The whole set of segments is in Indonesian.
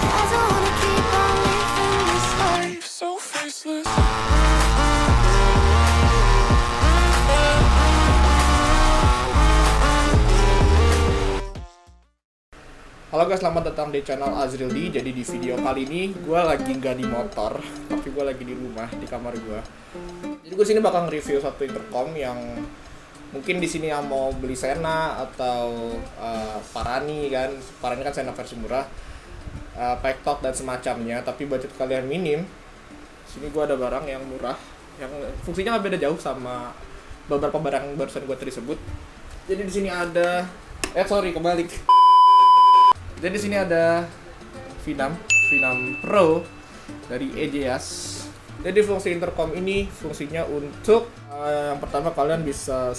I don't wanna keep on living this life so faceless. Halo guys, selamat datang di channel Azril D. Jadi di video kali ini gue lagi nggak di motor, tapi gue lagi di rumah di kamar gue. Jadi gue sini bakal nge-review satu intercom yang mungkin di sini yang mau beli Sena atau Parani kan. Parani kan Sena versi murah, Pektok dan semacamnya. Tapi budget kalian minim. Sini gue ada barang yang murah, yang fungsinya nggak beda jauh sama beberapa barang barusan gue tadi sebut. Jadi di sini ada, kebalik. Jadi di sini ada Vinam Pro dari EJAS. Jadi fungsi intercom ini fungsinya untuk yang pertama kalian bisa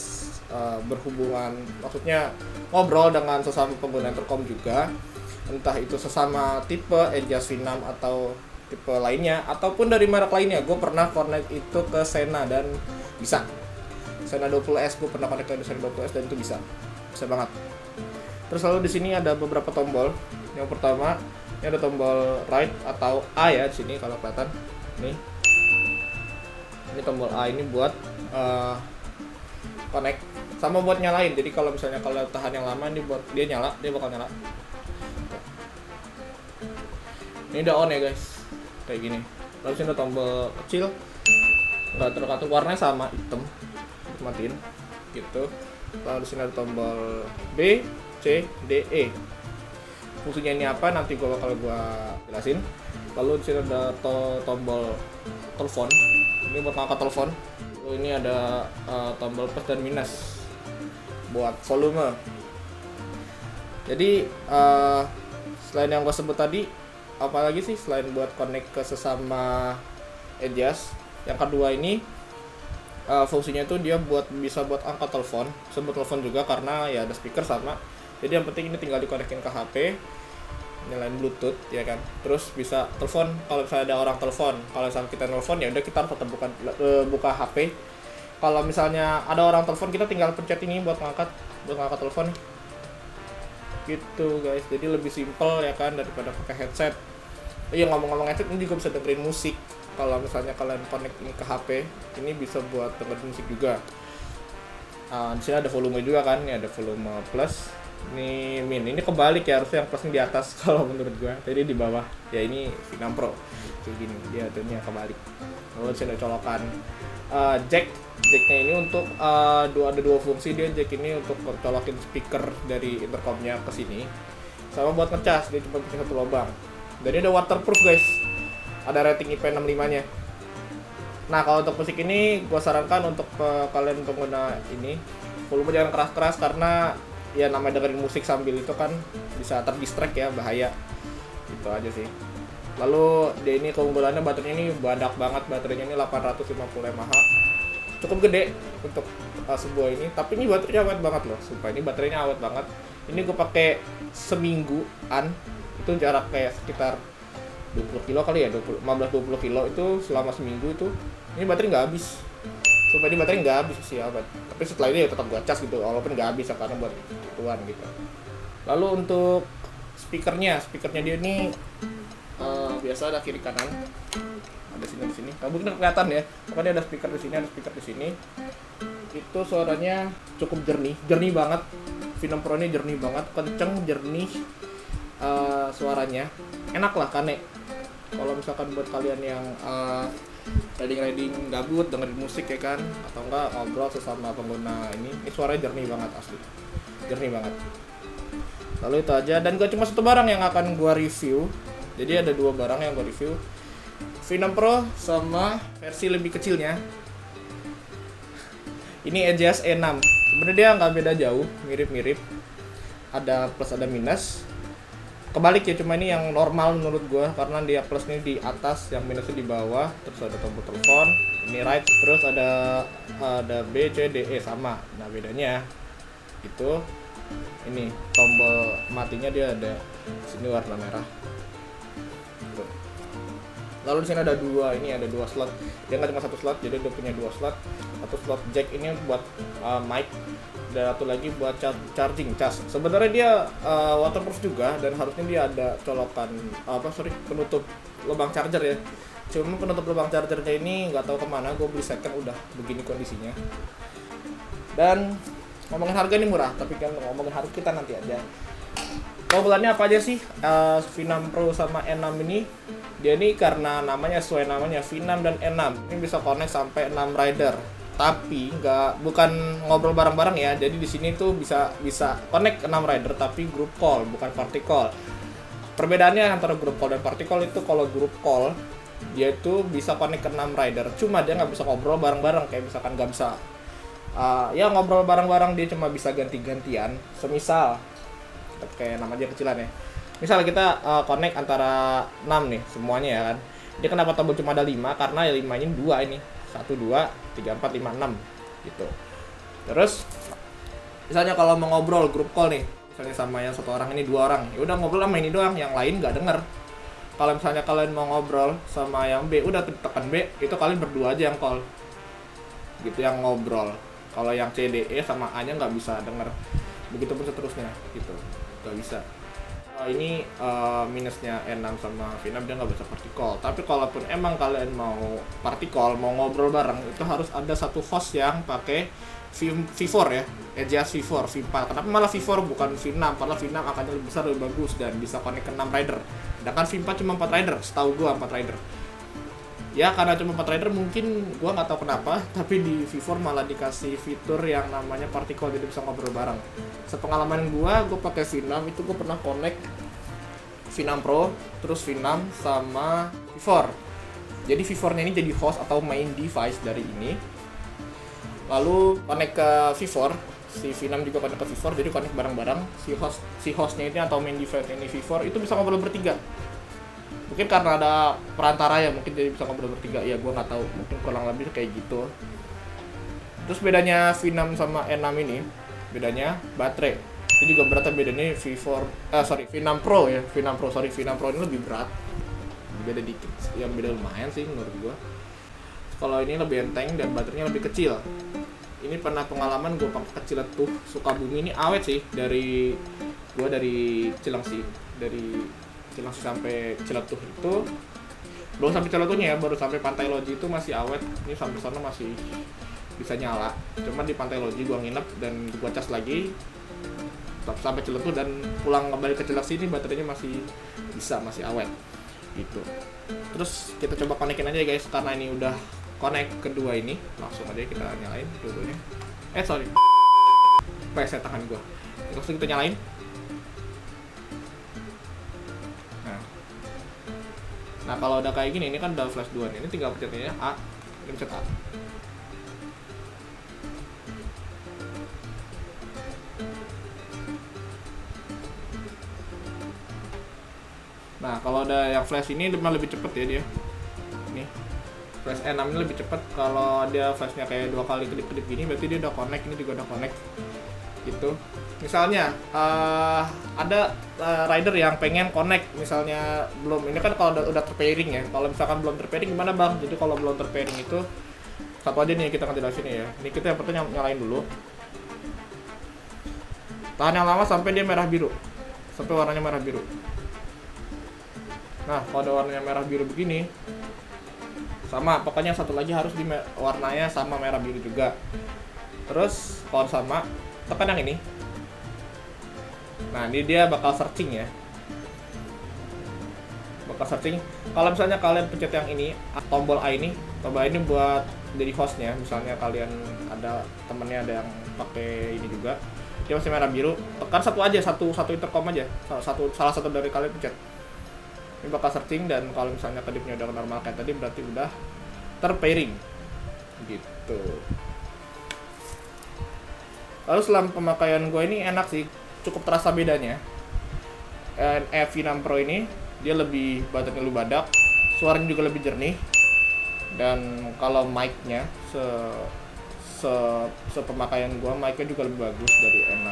berhubungan, maksudnya ngobrol dengan sesama pengguna intercom juga, entah itu sesama tipe EJAS Vinam atau tipe lainnya ataupun dari merek lainnya. Gue pernah connect itu ke Sena dan bisa. Sena 20S gue pernah connect ke Sena 20S dan itu bisa banget. Terus lalu di sini ada beberapa tombol. Yang pertama, ini ada tombol right atau A ya di sini kalau kelihatan. Ini tombol A ini buat connect sama buat nyalain. Jadi kalau misalnya kalau tahan yang lama ini buat dia nyala, dia bakal nyala. Ini udah on ya guys. Kayak gini. Lalu sini ada tombol kecil. Enggak tergantung warnanya sama hitam. Matiin gitu. Lalu di sini ada tombol B, C, D, E. Fungsinya ini apa nanti gua jelasin. Lalu di sini ada tombol telepon. Ini buat ngangkat telepon. Lalu ini ada tombol plus dan minus buat volume. Jadi selain yang gua sebut tadi, apa lagi sih selain buat connect ke sesama EJAS? Yang kedua ini fungsinya itu dia bisa buat angkat telepon, sebut telepon juga karena ya ada speaker sama. Jadi yang penting ini tinggal dikonekin ke HP, nyalain Bluetooth ya kan. Terus bisa telepon kalau misalnya ada orang telepon. Kalau misalnya kita nelfon ya udah kita harus tetap buka HP. Kalau misalnya ada orang telepon kita tinggal pencet ini buat ngangkat telepon. Gitu guys. Jadi lebih simple ya kan daripada pakai headset. Iya, ngomong-ngomong headset ini juga bisa dengerin musik. Kalau misalnya kalian connect ini ke HP, ini bisa buat dengerin musik juga. Di sini ada volume juga kan, ini ada volume plus, ini min. Ini kebalik ya, harusnya yang plus di atas kalau menurut gua. Jadi di bawah. Ya ini Vinam Pro. Kayak gini, dia aturnya kebalik. Lalu di sini ada colokan jacknya ini untuk ada dua fungsi. Dia jack ini untuk colokin speaker dari intercomnya ke sini. Sama buat ngecas, dia cuma punya satu lubang. Dan ini ada waterproof guys. Ada rating IP65-nya. Nah, kalau untuk musik ini gue sarankan untuk kalian pengguna ini volume jangan keras-keras karena ya namanya dengerin musik sambil itu kan bisa terdistract ya, bahaya. Gitu aja sih. Lalu dia ini keunggulannya baterainya ini badak banget, baterainya ini 850 mAh. Cukup gede untuk sebuah ini, tapi ini baterainya awet banget loh. Sumpah ini baterainya awet banget. Ini gue pakai semingguan. Itu jarak kayak sekitar 20 kilo kali ya, 15-20 kilo itu selama seminggu itu ini baterai nggak habis. Supaya ini baterai nggak habis sih abad. Tapi setelah ini ya tetap gua cas gitu, walaupun nggak habis ya, karena buat gituan gitu. Lalu untuk speakernya dia ini biasa ada kiri kanan, ada di sini. Mungkin kelihatan ya, pokoknya ada speaker di sini, ada speaker di sini. Itu suaranya cukup jernih banget. Vinam Pro ini jernih banget, kenceng, jernih. Suaranya enak lah kane. Kalau misalkan buat kalian yang riding gabut dengerin musik ya kan, atau enggak ngobrol sesama pengguna ini suaranya jernih banget, asli jernih banget. Lalu itu aja, dan gak cuma satu barang yang akan gua review. Jadi ada dua barang yang gua review, Vinam Pro sama versi lebih kecilnya. Ini EJAS E6. Sebenarnya dia nggak beda jauh, mirip-mirip, ada plus ada minus. Kebalik ya, cuma ini yang normal menurut gua karena dia plusnya di atas, yang minusnya di bawah. Terus ada tombol telepon, ini right, terus ada B, C, D, E sama. Nah bedanya itu ini tombol matinya dia ada sini warna merah. Tuh. Lalu di sini ada dua slot. Dia nggak cuma satu slot, jadi dia punya dua slot. Satu slot jack ini buat mic dan satu lagi buat charging cas. Sebenarnya dia waterproof juga dan harusnya dia ada colokan penutup lubang charger ya. Cuma penutup lubang chargernya ini nggak tahu kemana, gue beli second udah begini kondisinya. Dan ngomongin harga ini murah, tapi kan ngomongin harga kita nanti aja. Keunggulannya apa aja sih V6 Pro sama E6 ini? Dia ini karena namanya sesuai namanya V6 dan E6 ini bisa connect sampai 6 rider. Tapi bukan ngobrol bareng-bareng ya. Jadi di sini tuh bisa connect 6 rider tapi group call bukan party call. Perbedaannya antara group call dan party call itu kalau group call dia itu bisa connect ke 6 rider. Cuma dia nggak bisa ngobrol bareng-bareng kayak misalkan nggak bisa ya ngobrol bareng-bareng, dia cuma bisa ganti-gantian. Semisal kayak namanya kecilan ya. Misal kita connect antara 6 nih semuanya ya kan. Dia kenapa tombol cuma ada 5? Karena ya 5 ini 2 ini. 1 2 3 4 5 6 gitu. Terus misalnya kalau mau ngobrol grup call nih, misalnya sama yang satu orang ini 2 orang, ya udah ngobrol sama ini doang, yang lain nggak denger. Kalau misalnya kalian mau ngobrol sama yang B, udah tekan B, itu kalian berdua aja yang call. Gitu yang ngobrol. Kalau yang C, D, E sama A-nya nggak bisa denger. Begitupun seterusnya gitu. Nggak bisa. Ini minusnya E6 sama V6, dia nggak bisa party call. Tapi kalaupun emang kalian mau party call, mau ngobrol bareng, itu harus ada satu host yang pakai V4 ya, Edgeas V4, V4. Kenapa malah V4 bukan V6? Padahal V6 akannya lebih besar, lebih bagus dan bisa connect ke 6 rider. Sedangkan V4 cuma 4 rider, setahu gua 4 rider. Ya karena cuma 4 rider mungkin gua nggak tahu kenapa, tapi di V4 malah dikasih fitur yang namanya party call, jadi bisa ngobrol bareng. Sepengalaman gua pakai V6 itu gua pernah connect V6 Pro, terus V6 sama V4. Jadi V4-nya ini jadi host atau main device dari ini. Lalu connect ke V4, si V6 juga connect ke V4, jadi connect bareng-bareng. Si hostnya ini atau main device ini V4 itu bisa ngobrol bertiga. Mungkin karena ada perantara ya, mungkin jadi bisa ngobrol bertiga. Ya gue nggak tahu, mungkin kurang lebih kayak gitu. Terus bedanya V6 sama E6 ini, bedanya baterai. Itu juga beratnya bedanya V6 Pro ya, V6 Pro ini lebih berat. Beda dikit, yang beda lumayan sih menurut gue. Kalau ini lebih enteng dan baterainya lebih kecil. Ini pernah pengalaman gue pakai kecil tuh Sukabumi, ini awet sih dari Cilengsi, sampai Ciletuh itu belum sampai Ciletuhnya ya, baru sampai Pantai Loji itu masih awet. Ini sampai sana masih bisa nyala. Cuma di Pantai Loji gua nginep dan gua cas lagi sampai Ciletuh dan pulang kembali ke Cilengsi, ini baterainya masih awet gitu. Terus kita coba konekin aja guys, karena ini udah connect kedua ini, langsung aja kita nyalain dua-duanya. Saya tangan gua. Langsung kita nyalain. Nah kalau udah kayak gini, ini kan udah flash 2 nih, ini tinggal pencetnya A, ini pencet A. Nah kalau ada yang flash ini lebih cepet ya dia. Nih flash E6 ini lebih cepet. Kalau dia flashnya kayak 2 kali kedip-kedip gini, berarti dia udah connect, ini juga udah connect gitu. Misalnya ada rider yang pengen connect, misalnya belum, ini kan kalau udah terpairing ya. Kalau misalkan belum terpairing gimana bang? Jadi kalau belum terpairing itu satu aja nih kita akan jelasin ya. Ini kita yang pertama nyalain dulu, tahan yang lama sampai dia merah biru, sampai warnanya merah biru. Nah kalau ada warnanya merah biru begini, sama pokoknya satu lagi harus warnanya sama merah biru juga. Terus kalau sama, tekan yang ini. Nah ini dia bakal searching ya, kalau misalnya kalian pencet yang ini, tombol A ini buat jadi hostnya. Misalnya kalian ada temennya ada yang pakai ini juga, dia masih merah biru, tekan satu intercom aja, salah satu dari kalian pencet, ini bakal searching. Dan kalau misalnya kedipnya udah normal kayak tadi, berarti udah terpairing gitu. Lalu selama pemakaian gue ini enak sih, cukup terasa bedanya. V6 Pro ini dia baterainya lebih badak, suaranya juga lebih jernih. Dan kalau mic-nya pemakaian gue, mic-nya juga lebih bagus dari E6.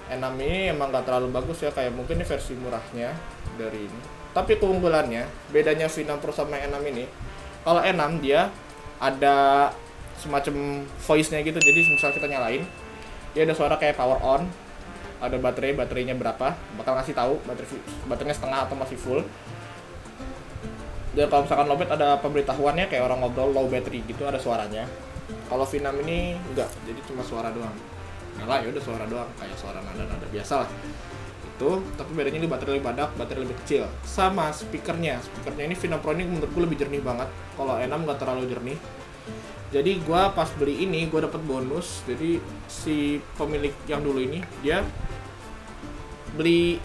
E6 ini emang gak terlalu bagus ya, kayak mungkin ini versi murahnya dari ini. Tapi keunggulannya, bedanya V6 Pro sama E6 ini, kalau E6 dia ada semacam voice-nya gitu. Jadi misal kita nyalain, Dia ada suara kayak power on, ada baterainya berapa, bakal ngasih tahu baterainya setengah atau masih full. Dan kalau misalkan lowbat ada pemberitahuannya kayak orang ngobrol low battery gitu, ada suaranya. Kalau V6 ini enggak, jadi cuma suara doang. Nyala ya udah suara doang, kayak suara nada-nada biasa lah. Itu, tapi bedanya ini baterai lebih badak, baterai lebih kecil. Sama speakernya ini V6 Pro ini menurut gue lebih jernih banget. Kalau E6 nggak terlalu jernih. Jadi gue pas beli ini gue dapet bonus. Jadi si pemilik yang dulu ini dia beli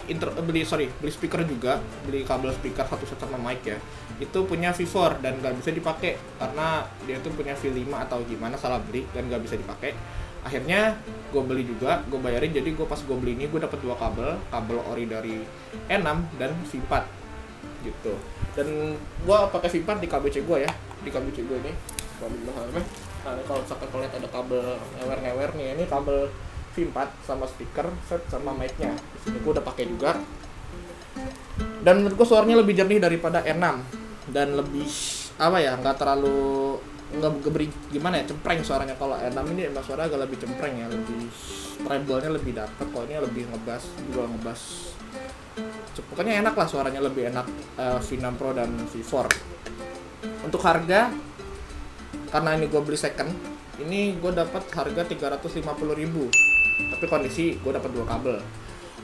speaker juga, beli kabel speaker satu set sama mic ya. Itu punya V4 dan nggak bisa dipakai karena dia tuh punya V5 atau gimana, salah beli dan nggak bisa dipakai. Akhirnya gue beli juga, gue bayarin. Jadi gue pas gue beli ini gue dapet dua kabel ori dari E6 dan V4 gitu. Dan gue pakai V4 di KBC gue ya, di KBC gue ini. Nah, kalau misalkan kalian lihat ada kabel ngewer nih, ini kabel V4 sama speaker set sama mic-nya. Di sini gue udah pakai juga. Dan menurut gue suaranya lebih jernih daripada E6 dan lebih apa ya, nggak terlalu ngeberi gimana ya, cempreng suaranya. Kalau E6 ini emang suara agak lebih cempreng ya, lebih treble-nya lebih dapet. Kalau ini lebih ngebass, pokoknya enak lah, suaranya lebih enak V6 Pro dan V4. Untuk harga, karena ini gue beli second, ini gue dapat harga 350.000, tapi kondisi gue dapat dua kabel.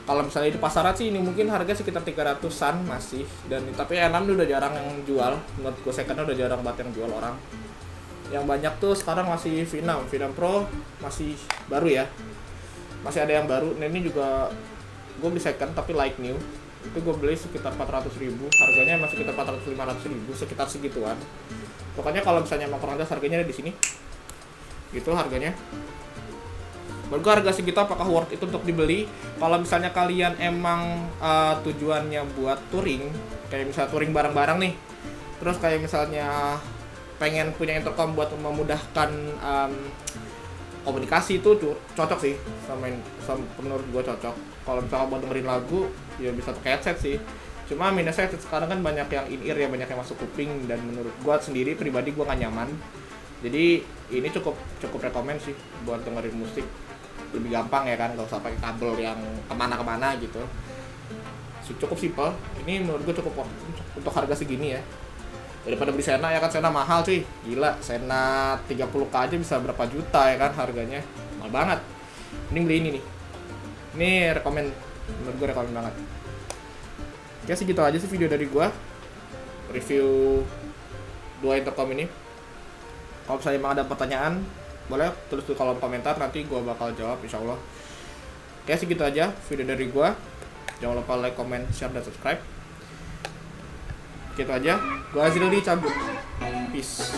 Kalau misalnya di pasaran sih ini mungkin harga sekitar 300-an masih, dan tapi E6 udah jarang yang jual. Menurut gue secondnya udah jarang banget yang jual orang. Yang banyak tuh sekarang masih V6 Pro masih baru ya, masih ada yang baru. Nah ini juga gue beli second tapi like new, itu gue beli sekitar 400.000, harganya masih sekitar 400-500.000, sekitar segituan. Pokoknya kalau misalnya mau kurang jelas harganya ada di sini gitu harganya. Menurut gue harga segitu apakah worth itu untuk dibeli? Kalau misalnya kalian emang tujuannya buat touring, kayak misalnya touring bareng-bareng nih, terus kayak misalnya pengen punya intercom buat memudahkan komunikasi, itu cocok sih sama menurut gue cocok. Kalau misalnya buat dengerin lagu ya bisa pakai headset sih. Cuma minusnya headset sekarang kan banyak yang in ear ya, banyak yang masuk kuping, dan menurut gue sendiri pribadi gue nggak nyaman. Jadi ini cukup rekomen sih buat dengerin musik, lebih gampang ya kan, nggak usah pakai kabel yang kemana-kemana gitu. Cukup simpel. Ini menurut gue cukup untuk harga segini ya. Daripada beli Sena ya kan, Sena mahal cuy, gila. Sena 30k aja bisa berapa juta ya kan harganya, mahal banget. Mending beli ini nih. Ini rekomen, menurut gue rekomen banget. Oke, segitu aja sih video dari gue, review dua intercom ini. Kalau misalnya emang ada pertanyaan, boleh tulis di kolom komentar, nanti gue bakal jawab insyaallah. Oke, segitu aja video dari gue. Jangan lupa like, comment, share, dan subscribe. Gitu aja, gue Azril cabut. Peace.